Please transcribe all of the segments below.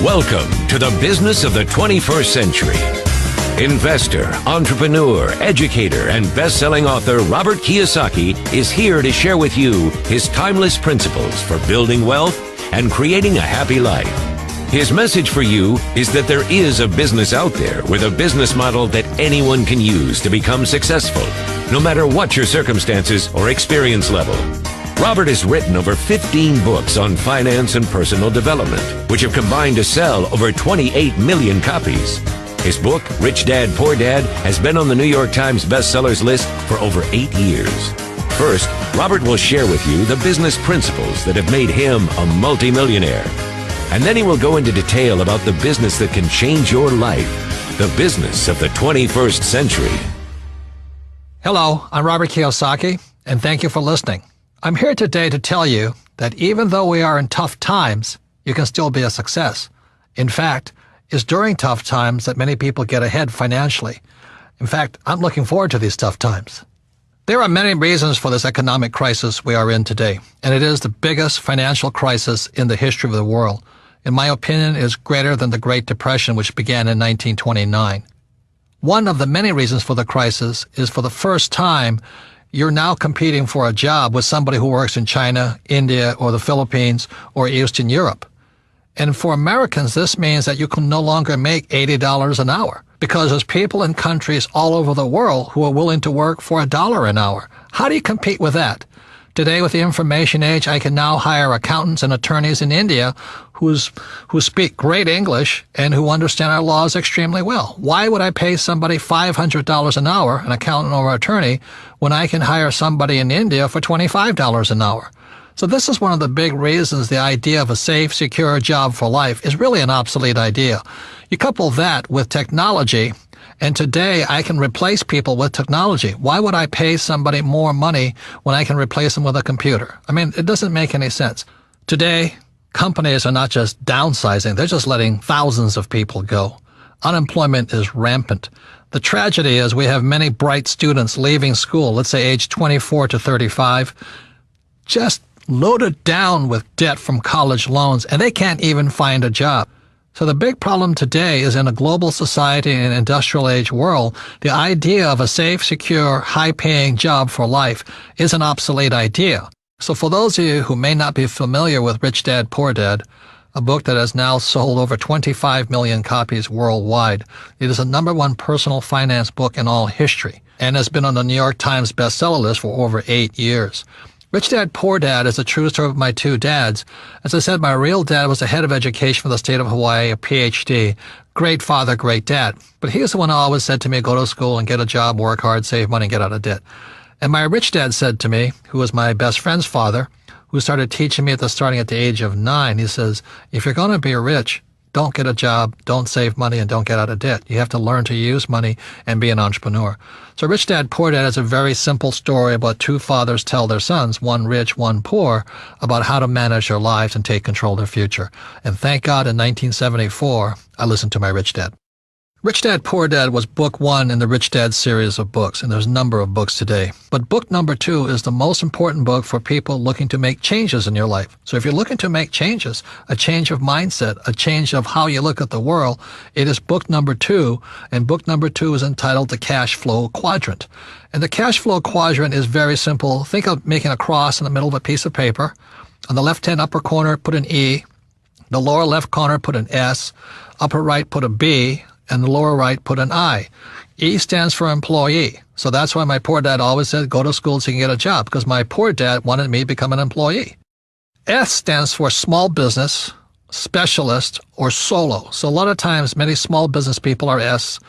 Welcome to the business of the 21st century. Investor, entrepreneur, educator, and best-selling author Robert Kiyosaki is here to share with you his timeless principles for building wealth and creating a happy life. His message for you is that there is a business out there with a business model that anyone can use to become successful, no matter what your circumstances or experience level. Robert has written over 15 books on finance and personal development, which have combined to sell over 28 million copies. His book, Rich Dad, Poor Dad, has been on the New York Times bestsellers list for over 8 years. First, Robert will share with you the business principles that have made him a multimillionaire. And then he will go into detail about the business that can change your life, the business of the 21st century. Hello, I'm Robert Kiyosaki, and thank you for listening. I'm here today to tell you that even though we are in tough times, you can still be a success. In fact, it's during tough times that many people get ahead financially. In fact, I'm looking forward to these tough times. There are many reasons for this economic crisis we are in today, and it is the biggest financial crisis in the history of the world. In my opinion, it is greater than the Great Depression, which began in 1929. One of the many reasons for the crisis is for the first time, you're now competing for a job with somebody who works in China, India, or the Philippines, or Eastern Europe. And for Americans, this means that you can no longer make $80 an hour because there's people in countries all over the world who are willing to work for $1 an hour. How do you compete with that? Today, with the information age, I can now hire accountants and attorneys in India who speak great English and who understand our laws extremely well. Why would I pay somebody $500 an hour, an accountant or attorney, when I can hire somebody in India for $25 an hour? So this is one of the big reasons the idea of a safe, secure job for life is really an obsolete idea. You couple that with technology, and today I can replace people with technology. Why would I pay somebody more money when I can replace them with a computer? I mean, it doesn't make any sense. Today, companies are not just downsizing, they're just letting thousands of people go. Unemployment is rampant. The tragedy is we have many bright students leaving school, let's say age 24 to 35, just loaded down with debt from college loans, and they can't even find a job. So the big problem today is in a global society and industrial age world, the idea of a safe, secure, high-paying job for life is an obsolete idea. So for those of you who may not be familiar with Rich Dad, Poor Dad, a book that has now sold over 25 million copies worldwide, it is the #1 personal finance book in all history and has been on the New York Times bestseller list for over 8 years. Rich Dad, Poor Dad is a true story of my two dads. As I said, my real dad was the head of education for the state of Hawaii, a PhD. Great father, great dad. But he was the one who always said to me, go to school and get a job, work hard, save money, get out of debt. And my rich dad said to me, who was my best friend's father, who started teaching me starting at the age of 9, he says, if you're going to be rich, don't get a job, don't save money, and don't get out of debt. You have to learn to use money and be an entrepreneur. So Rich Dad, Poor Dad is a very simple story about two fathers tell their sons, one rich, one poor, about how to manage their lives and take control of their future. And thank God in 1974, I listened to my Rich Dad. Rich Dad, Poor Dad was book 1 in the Rich Dad series of books, and there's a number of books today. But book number 2 is the most important book for people looking to make changes in your life. So if you're looking to make changes, a change of mindset, a change of how you look at the world, it is book number 2, and book number 2 is entitled The Cash Flow Quadrant. And the cash flow quadrant is very simple. Think of making a cross in the middle of a piece of paper. On the left-hand upper corner, put an E. The lower left corner, put an S. Upper right, put a B. And the lower right, put an I. E stands for employee. So that's why my poor dad always said, go to school so you can get a job, because my poor dad wanted me to become an employee. S stands for small business, specialist, or solo. So a lot of times, many small business people are S,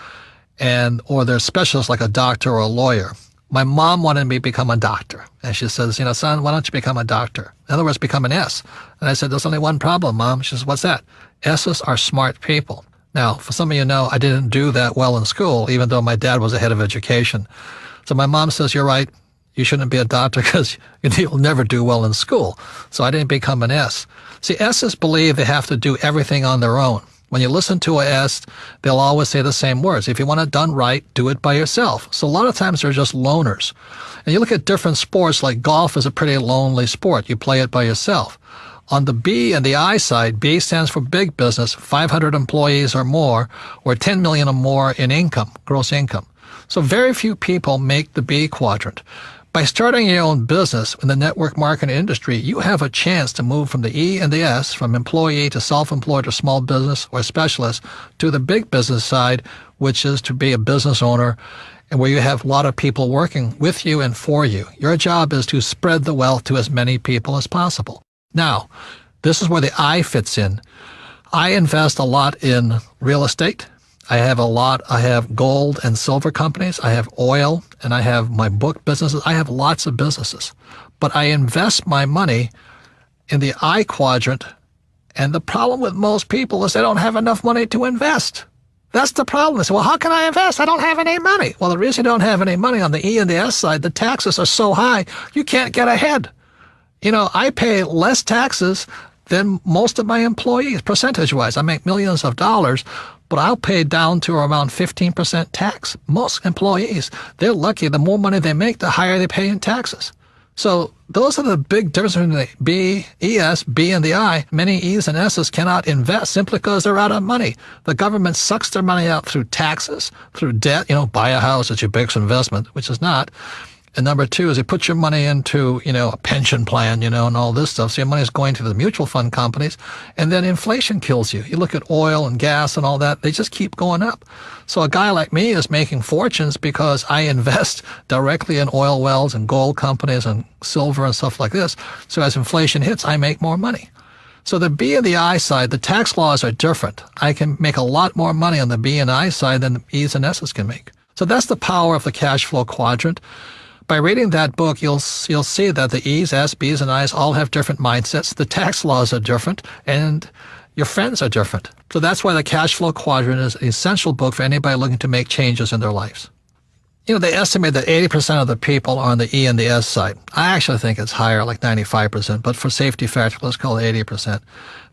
or they're specialists like a doctor or a lawyer. My mom wanted me to become a doctor. And she says, son, why don't you become a doctor? In other words, become an S. And I said, there's only one problem, Mom. She says, what's that? S's are smart people. Now, for some of you know, I didn't do that well in school, even though my dad was the head of education. So my mom says, you're right, you shouldn't be a doctor because you'll never do well in school. So I didn't become an S. See, S's believe they have to do everything on their own. When you listen to a S, they'll always say the same words. If you want it done right, do it by yourself. So a lot of times they're just loners. And you look at different sports, like golf is a pretty lonely sport. You play it by yourself. On the B and the I side, B stands for big business, 500 employees or more, or 10 million or more in income, gross income. So very few people make the B quadrant. By starting your own business in the network marketing industry, you have a chance to move from the E and the S, from employee to self-employed or small business or specialist, to the big business side, which is to be a business owner, and where you have a lot of people working with you and for you. Your job is to spread the wealth to as many people as possible. Now, this is where the I fits in. I invest a lot in real estate. I have gold and silver companies, I have oil, and I have my book businesses. I have lots of businesses. But I invest my money in the I quadrant, and the problem with most people is they don't have enough money to invest. That's the problem. They say, well, how can I invest? I don't have any money. Well, the reason you don't have any money on the E and the S side, the taxes are so high, you can't get ahead. I pay less taxes than most of my employees, percentage-wise. I make millions of dollars, but I'll pay down to around 15% tax. Most employees, they're lucky. The more money they make, the higher they pay in taxes. So those are the big differences between the B, ES, B, and the I. Many E's and S's cannot invest simply because they're out of money. The government sucks their money out through taxes, through debt. Buy a house, it's your biggest investment, which is not. And number two is they put your money into, a pension plan, and all this stuff. So your money is going to the mutual fund companies, and then inflation kills you. You look at oil and gas and all that, they just keep going up. So a guy like me is making fortunes because I invest directly in oil wells and gold companies and silver and stuff like this. So as inflation hits, I make more money. So the B and the I side, the tax laws are different. I can make a lot more money on the B and I side than the E's and S's can make. So that's the power of the cash flow quadrant. By reading that book, you'll see that the E's, S, B's, and I's all have different mindsets. The tax laws are different, and your friends are different. So that's why the cash flow quadrant is an essential book for anybody looking to make changes in their lives. They estimate that 80% of the people are on the E and the S side. I actually think it's higher, like 95%, but for safety factor, let's call it 80%.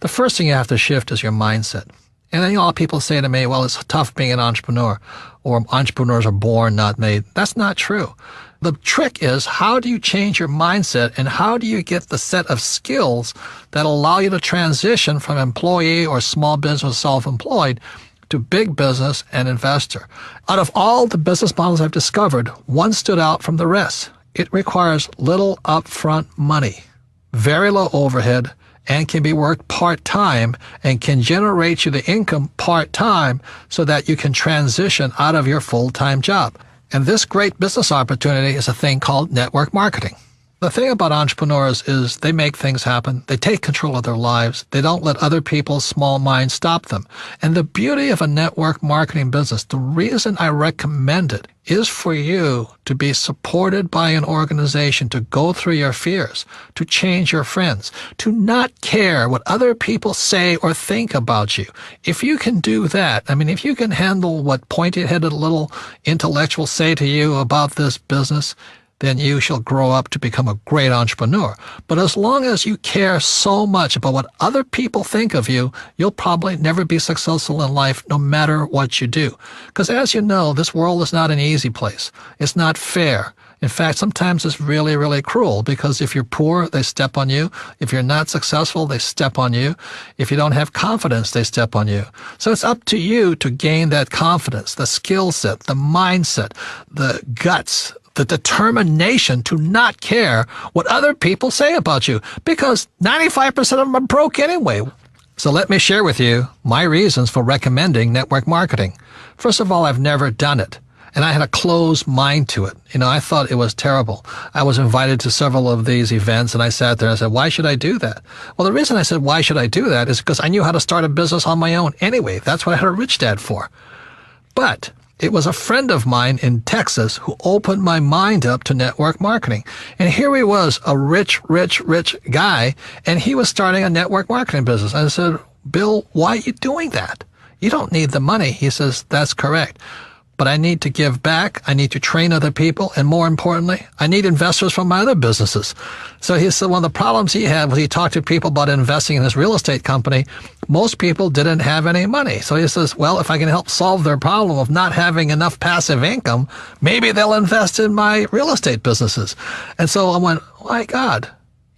The first thing you have to shift is your mindset. And then, a lot of people say to me, well, it's tough being an entrepreneur, or entrepreneurs are born, not made. That's not true. The trick is, how do you change your mindset, and how do you get the set of skills that allow you to transition from employee or small business self-employed to big business and investor? Out of all the business models I've discovered, one stood out from the rest. It requires little upfront money, very low overhead, and can be worked part-time and can generate you the income part-time so that you can transition out of your full-time job. And this great business opportunity is a thing called network marketing. The thing about entrepreneurs is they make things happen. They take control of their lives. They don't let other people's small minds stop them. And the beauty of a network marketing business, the reason I recommend it, is for you to be supported by an organization, to go through your fears, to change your friends, to not care what other people say or think about you. If you can do that, if you can handle what pointy-headed little intellectuals say to you about this business, then you shall grow up to become a great entrepreneur. But as long as you care so much about what other people think of you, you'll probably never be successful in life no matter what you do. Because as you know, this world is not an easy place. It's not fair. In fact, sometimes it's really, really cruel, because if you're poor, they step on you. If you're not successful, they step on you. If you don't have confidence, they step on you. So it's up to you to gain that confidence, the skill set, the mindset, the guts, the determination to not care what other people say about you, because 95% of them are broke anyway. So let me share with you my reasons for recommending network marketing. First of all, I've never done it, and I had a closed mind to it. I thought it was terrible. I was invited to several of these events, and I sat there and I said, why should I do that? Well, the reason I said, why should I do that, is because I knew how to start a business on my own anyway. That's what I had a rich dad for. But it was a friend of mine in Texas who opened my mind up to network marketing. And here he was, a rich guy, and he was starting a network marketing business. I said, Bill, why are you doing that? You don't need the money. He says, that's correct. But I need to give back, I need to train other people, and more importantly, I need investors from my other businesses. So he said one of the problems he had was he talked to people about investing in his real estate company. Most people didn't have any money. So he says, well, if I can help solve their problem of not having enough passive income, maybe they'll invest in my real estate businesses. And so I went, my God,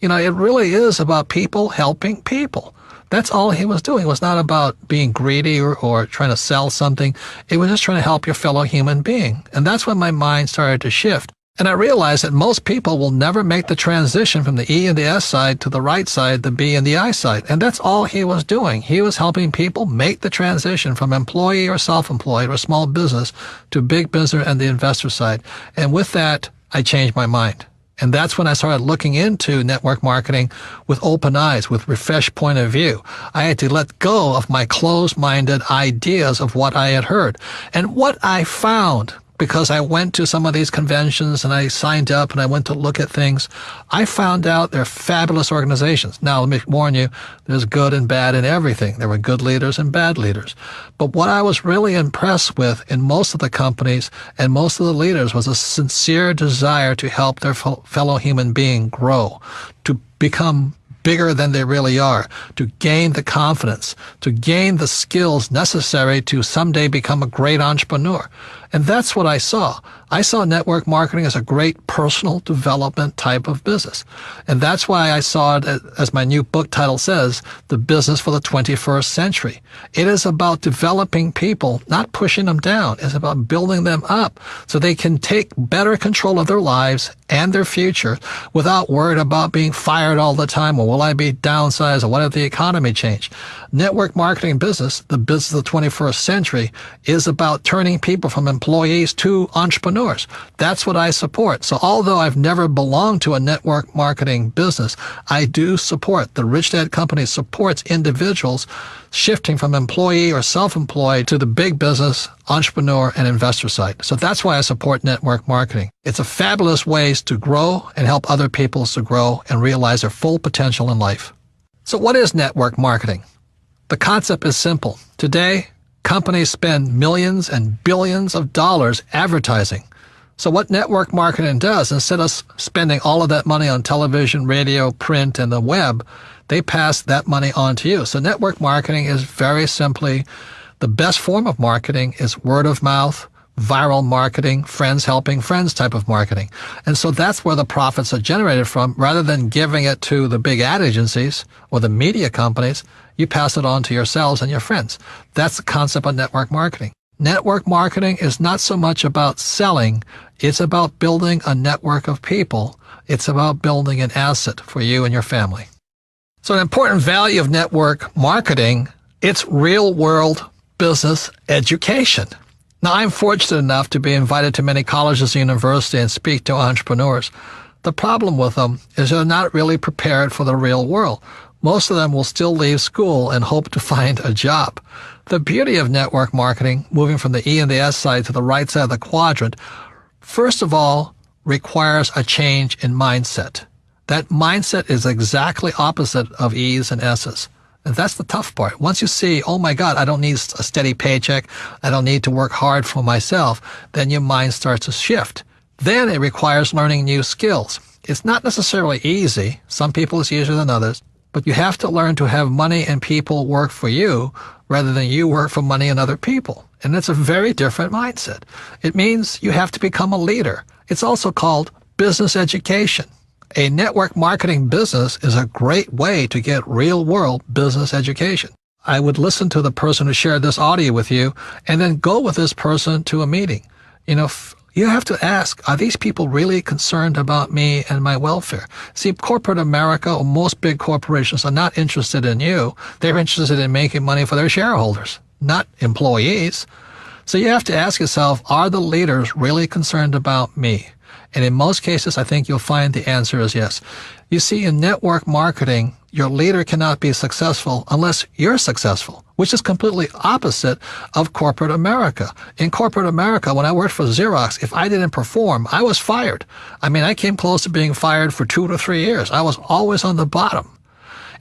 It really is about people helping people. That's all he was doing. It was not about being greedy or trying to sell something. It was just trying to help your fellow human being. And that's when my mind started to shift. And I realized that most people will never make the transition from the E and the S side to the right side, the B and the I side. And that's all he was doing. He was helping people make the transition from employee or self-employed or small business to big business and the investor side. And with that, I changed my mind. And that's when I started looking into network marketing with open eyes, with refreshed point of view. I had to let go of my closed-minded ideas of what I had heard. And what I found, because I went to some of these conventions and I signed up and I went to look at things, I found out they're fabulous organizations. Now, let me warn you, there's good and bad in everything. There were good leaders and bad leaders. But what I was really impressed with in most of the companies and most of the leaders was a sincere desire to help their fellow human being grow, to become bigger than they really are, to gain the confidence, to gain the skills necessary to someday become a great entrepreneur. And that's what I saw. I saw network marketing as a great personal development type of business. And that's why I saw it, as my new book title says, The Business for the 21st Century. It is about developing people, not pushing them down. It's about building them up so they can take better control of their lives and their future without worried about being fired all the time, or will I be downsized, or what if the economy changed? Network marketing business, the business of the 21st century, is about turning people from employees to entrepreneurs. That's what I support. So although I've never belonged to a network marketing business, I do support. The Rich Dad Company supports individuals shifting from employee or self-employed to the big business, entrepreneur, and investor side. So that's why I support network marketing. It's a fabulous ways to grow and help other people to grow and realize their full potential in life. So what is network marketing? The concept is simple. Today, companies spend millions and billions of dollars advertising. So what network marketing does, instead of spending all of that money on television, radio, print, and the web, they pass that money on to you. So network marketing is very simply the best form of marketing is word of mouth, viral marketing, friends helping friends type of marketing. And so that's where the profits are generated from. Rather than giving it to the big ad agencies or the media companies, you pass it on to yourselves and your friends. That's the concept of network marketing. Network marketing is not so much about selling. It's about building a network of people. It's about building an asset for you and your family. So an important value of network marketing, it's real-world business education. Now, I'm fortunate enough to be invited to many colleges and universities and speak to entrepreneurs. The problem with them is they're not really prepared for the real world. Most of them will still leave school and hope to find a job. The beauty of network marketing, moving from the E and the S side to the right side of the quadrant, first of all, requires a change in mindset. That mindset is exactly opposite of E's and S's. And that's the tough part. Once you see, oh my God, I don't need a steady paycheck, I don't need to work hard for myself, then your mind starts to shift. Then it requires learning new skills. It's not necessarily easy. Some people it's easier than others. But you have to learn to have money and people work for you rather than you work for money and other people. And it's a very different mindset. It means you have to become a leader. It's also called business education. A network marketing business is a great way to get real-world business education. I would listen to the person who shared this audio with you and then go with this person to a meeting. You have to ask, are these people really concerned about me and my welfare? See, corporate America or most big corporations are not interested in you. They're interested in making money for their shareholders, not employees. So you have to ask yourself, are the leaders really concerned about me? And in most cases, I think you'll find the answer is yes. You see, in network marketing, your leader cannot be successful unless you're successful, which is completely opposite of corporate America. In corporate America, when I worked for Xerox, if I didn't perform, I was fired. I came close to being fired for 2 to 3 years. I was always on the bottom.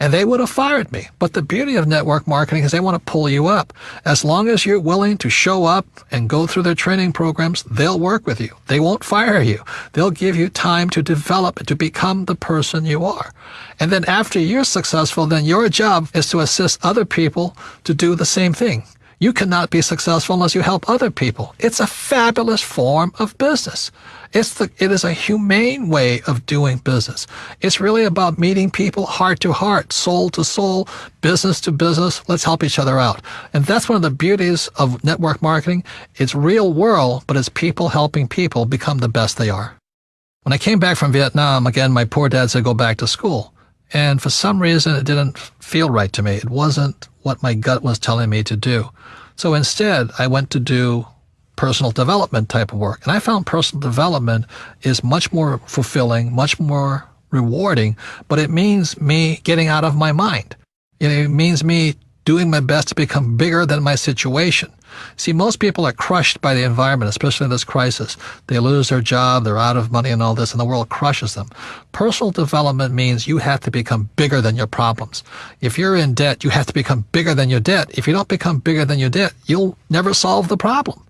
And they would have fired me. But the beauty of network marketing is they want to pull you up. As long as you're willing to show up and go through their training programs, they'll work with you. They won't fire you. They'll give you time to develop and to become the person you are. And then after you're successful, then your job is to assist other people to do the same thing. You cannot be successful unless you help other people. It's a fabulous form of business. It is a humane way of doing business. It's really about meeting people heart to heart, soul to soul, business to business. Let's help each other out. And that's one of the beauties of network marketing. It's real world, but it's people helping people become the best they are. When I came back from Vietnam, again, my poor dad said go back to school. And for some reason, it didn't feel right to me. It wasn't what my gut was telling me to do. So instead, I went to do personal development type of work. And I found personal development is much more fulfilling, much more rewarding, but it means me getting out of my mind. It means me doing my best to become bigger than my situation. See, most people are crushed by the environment, especially in this crisis. They lose their job, they're out of money and all this, and the world crushes them. Personal development means you have to become bigger than your problems. If you're in debt, you have to become bigger than your debt. If you don't become bigger than your debt, you'll never solve the problem.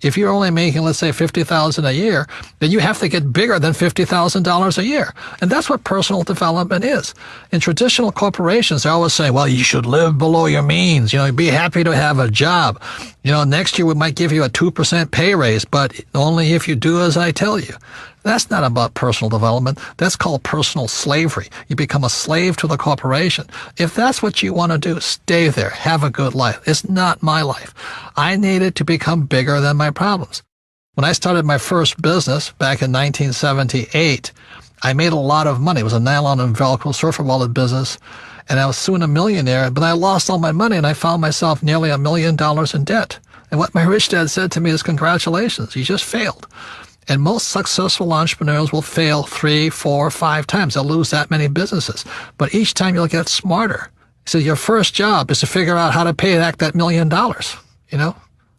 If you're only making, let's say, $50,000 a year, then you have to get bigger than $50,000 a year. And that's what personal development is. In traditional corporations, they always say, well, you should live below your means. Be happy to have a job. Next year we might give you a 2% pay raise, but only if you do as I tell you. That's not about personal development. That's called personal slavery. You become a slave to the corporation. If that's what you want to do, stay there. Have a good life. It's not my life. I needed to become bigger than my problems. When I started my first business back in 1978, I made a lot of money. It was a nylon and Velcro surfer wallet business, and I was soon a millionaire, but I lost all my money, and I found myself nearly $1 million in debt. And what my rich dad said to me is, congratulations, you just failed. And most successful entrepreneurs will fail 3, 4, 5 times. They'll lose that many businesses. But each time you'll get smarter. So your first job is to figure out how to pay back that $1 million,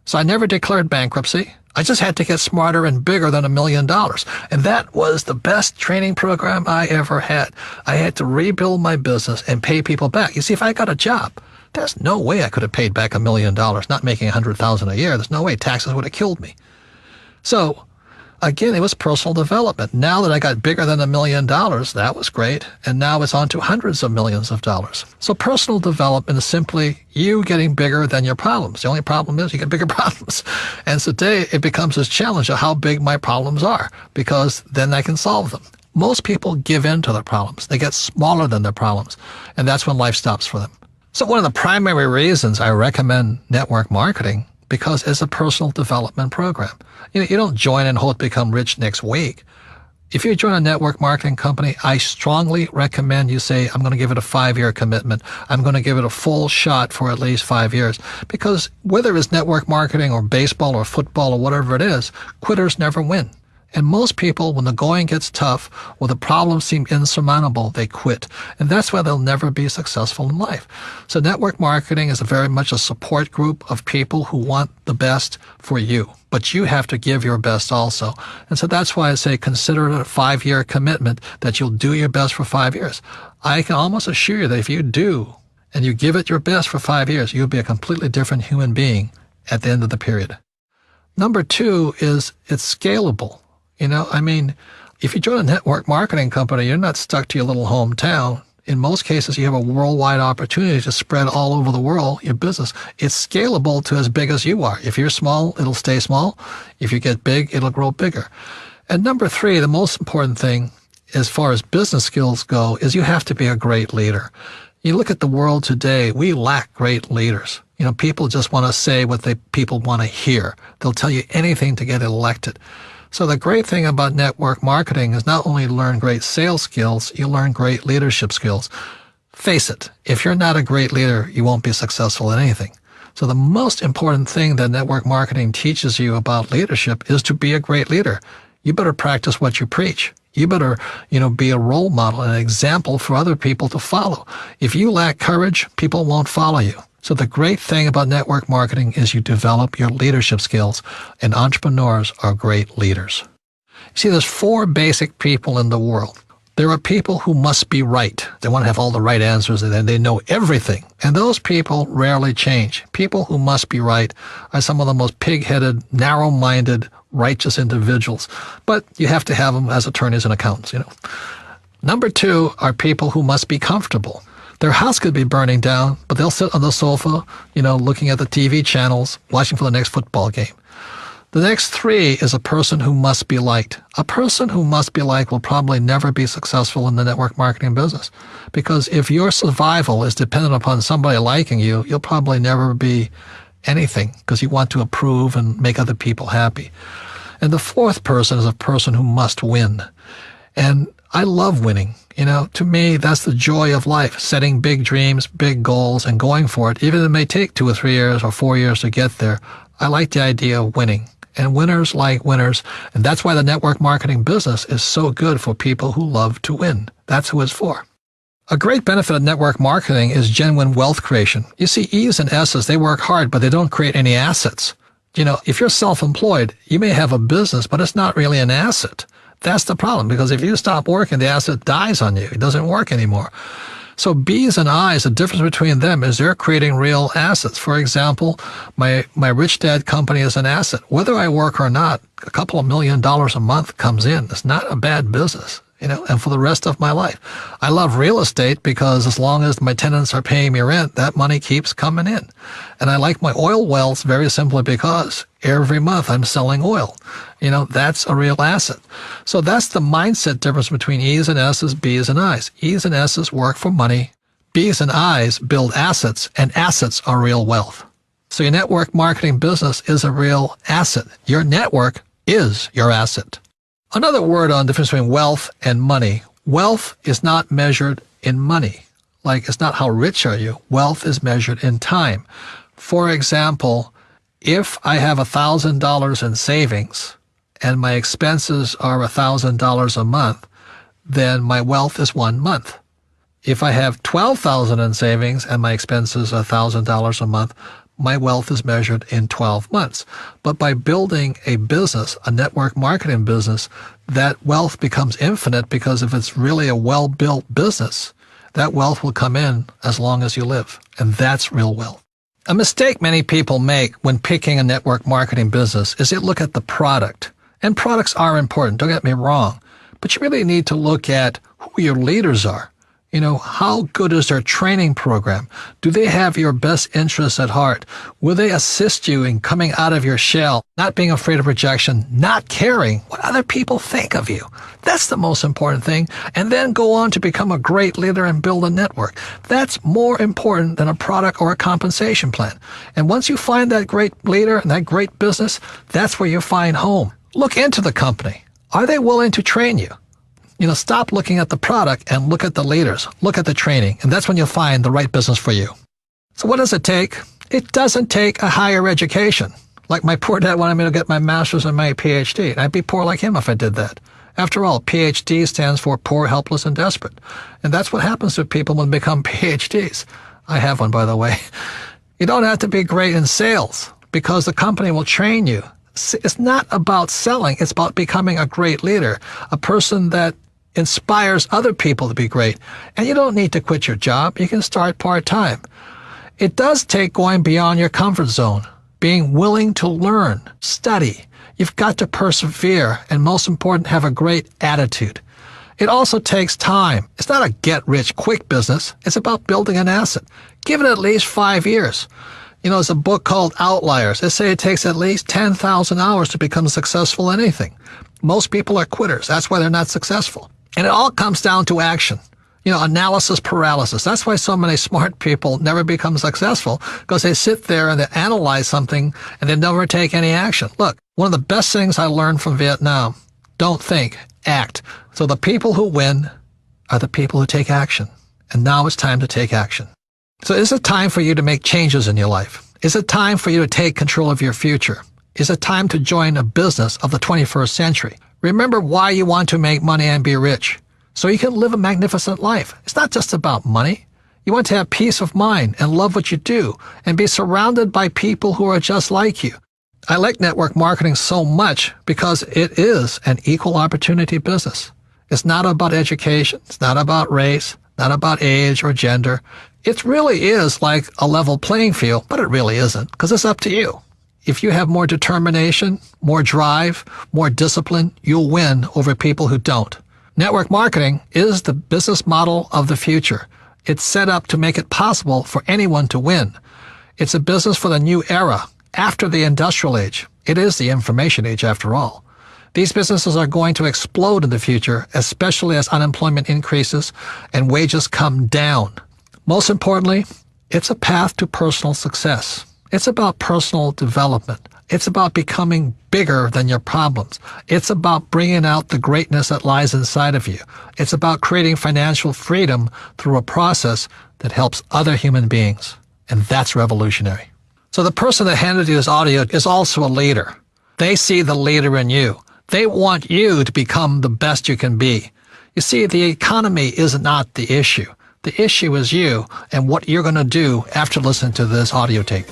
So I never declared bankruptcy. I just had to get smarter and bigger than $1 million. And that was the best training program I ever had. I had to rebuild my business and pay people back. You see, if I got a job, there's no way I could have paid back $1 million, not making $100,000 a year. There's no way taxes would have killed me. So, again, it was personal development. Now that I got bigger than $1 million, that was great. And now it's on to hundreds of millions of dollars. So personal development is simply you getting bigger than your problems. The only problem is you get bigger problems. And today it becomes this challenge of how big my problems are, because then I can solve them. Most people give in to their problems. They get smaller than their problems. And that's when life stops for them. So one of the primary reasons I recommend network marketing, because it's a personal development program. You don't join and hope to become rich next week. If you join a network marketing company, I strongly recommend you say, I'm going to give it a 5-year commitment. I'm going to give it a full shot for at least 5 years. Because whether it's network marketing or baseball or football or whatever it is, quitters never win. And most people, when the going gets tough or the problems seem insurmountable, they quit. And that's why they'll never be successful in life. So network marketing is very much a support group of people who want the best for you. But you have to give your best also. And so that's why I say consider it a 5-year commitment that you'll do your best for 5 years. I can almost assure you that if you do and you give it your best for 5 years, you'll be a completely different human being at the end of the period. Number 2 is it's scalable. If you join a network marketing company, you're not stuck to your little hometown. In most cases, you have a worldwide opportunity to spread all over the world your business. It's scalable to as big as you are. If you're small, it'll stay small. If you get big, it'll grow bigger. And number 3, the most important thing as far as business skills go is you have to be a great leader. You look at the world today, we lack great leaders. People just want to say what people want to hear. They'll tell you anything to get elected. So the great thing about network marketing is not only learn great sales skills, you learn great leadership skills. Face it, if you're not a great leader, you won't be successful in anything. So the most important thing that network marketing teaches you about leadership is to be a great leader. You better practice what you preach. You better, be a role model, an example for other people to follow. If you lack courage, people won't follow you. So the great thing about network marketing is you develop your leadership skills, and entrepreneurs are great leaders. See, there's 4 basic people in the world. There are people who must be right. They want to have all the right answers, and they know everything. And those people rarely change. People who must be right are some of the most pig-headed, narrow-minded, righteous individuals. But you have to have them as attorneys and accountants, Number 2 are people who must be comfortable. Their house could be burning down, but they'll sit on the sofa, looking at the TV channels, watching for the next football game. The next three is a person who must be liked. A person who must be liked will probably never be successful in the network marketing business, because if your survival is dependent upon somebody liking you, you'll probably never be anything, because you want to approve and make other people happy. And the fourth person is a person who must win. And I love winning. To me, that's the joy of life, setting big dreams, big goals, and going for it. Even if it may take 2 or 3 years or 4 years to get there, I like the idea of winning. And winners like winners. And that's why the network marketing business is so good for people who love to win. That's who it's for. A great benefit of network marketing is genuine wealth creation. You see, E's and S's, they work hard, but they don't create any assets. If you're self-employed, you may have a business, but it's not really an asset. That's the problem, because if you stop working, the asset dies on you. It doesn't work anymore. So B's and I's, the difference between them is they're creating real assets. For example, my Rich Dad company is an asset. Whether I work or not, a couple of $1 million a month comes in. It's not a bad business, and for the rest of my life. I love real estate because as long as my tenants are paying me rent, that money keeps coming in. And I like my oil wells very simply because every month I'm selling oil. That's a real asset. So that's the mindset difference between E's and S's, B's and I's. E's and S's work for money. B's and I's build assets, and assets are real wealth. So your network marketing business is a real asset. Your network is your asset. Another word on the difference between wealth and money. Wealth is not measured in money. Like, it's not how rich are you. Wealth is measured in time. For example, if I have $1,000 in savings and my expenses are $1,000 a month, then my wealth is 1 month. If I have $12,000 in savings and my expenses are $1,000 a month, my wealth is measured in 12 months. But by building a business, a network marketing business, that wealth becomes infinite, because if it's really a well-built business, that wealth will come in as long as you live. And that's real wealth. A mistake many people make when picking a network marketing business is they look at the product. And products are important, don't get me wrong. But you really need to look at who your leaders are. How good is their training program? Do they have your best interests at heart? Will they assist you in coming out of your shell, not being afraid of rejection, not caring what other people think of you? That's the most important thing. And then go on to become a great leader and build a network. That's more important than a product or a compensation plan. And once you find that great leader and that great business, that's where you find home. Look into the company. Are they willing to train you? Stop looking at the product and look at the leaders. Look at the training, and that's when you'll find the right business for you. So what does it take? It doesn't take a higher education. Like my poor dad wanted me to get my master's and my PhD, and I'd be poor like him if I did that. After all, PhD stands for poor, helpless, and desperate. And that's what happens to people when they become PhDs. I have one, by the way. You don't have to be great in sales, because the company will train you. It's not about selling. It's about becoming a great leader, a person that inspires other people to be great. And you don't need to quit your job. You can start part-time. It does take going beyond your comfort zone, being willing to learn, study. You've got to persevere, and most important, have a great attitude. It also takes time. It's not a get-rich-quick business. It's about building an asset. Give it at least 5 years. There's a book called Outliers. They say it takes at least 10,000 hours to become successful in anything. Most people are quitters. That's why they're not successful. And it all comes down to action. Analysis paralysis. That's why so many smart people never become successful, because they sit there and they analyze something and they never take any action. Look, one of the best things I learned from Vietnam, don't think, act. So the people who win are the people who take action. And now it's time to take action. So is it time for you to make changes in your life? Is it time for you to take control of your future? Is it time to join a business of the 21st century? Remember why you want to make money and be rich, so you can live a magnificent life. It's not just about money. You want to have peace of mind and love what you do and be surrounded by people who are just like you. I like network marketing so much because it is an equal opportunity business. It's not about education. It's not about race, not about age or gender. It really is like a level playing field, but it really isn't, because it's up to you. If you have more determination, more drive, more discipline, you'll win over people who don't. Network marketing is the business model of the future. It's set up to make it possible for anyone to win. It's a business for the new era, after the industrial age. It is the information age after all. These businesses are going to explode in the future, especially as unemployment increases and wages come down. Most importantly, it's a path to personal success. It's about personal development. It's about becoming bigger than your problems. It's about bringing out the greatness that lies inside of you. It's about creating financial freedom through a process that helps other human beings. And that's revolutionary. So the person that handed you this audio is also a leader. They see the leader in you. They want you to become the best you can be. You see, the economy is not the issue. The issue is you and what you're going to do after listening to this audio tape.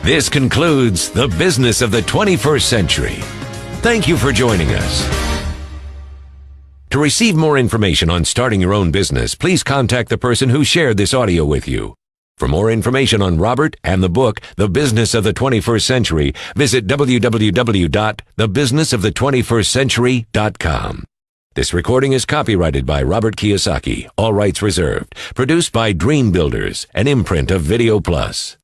This concludes The Business of the 21st Century. Thank you for joining us. To receive more information on starting your own business, please contact the person who shared this audio with you. For more information on Robert and the book, The Business of the 21st Century, visit www.thebusinessofthe21stcentury.com. This recording is copyrighted by Robert Kiyosaki, all rights reserved. Produced by Dream Builders, an imprint of Video Plus.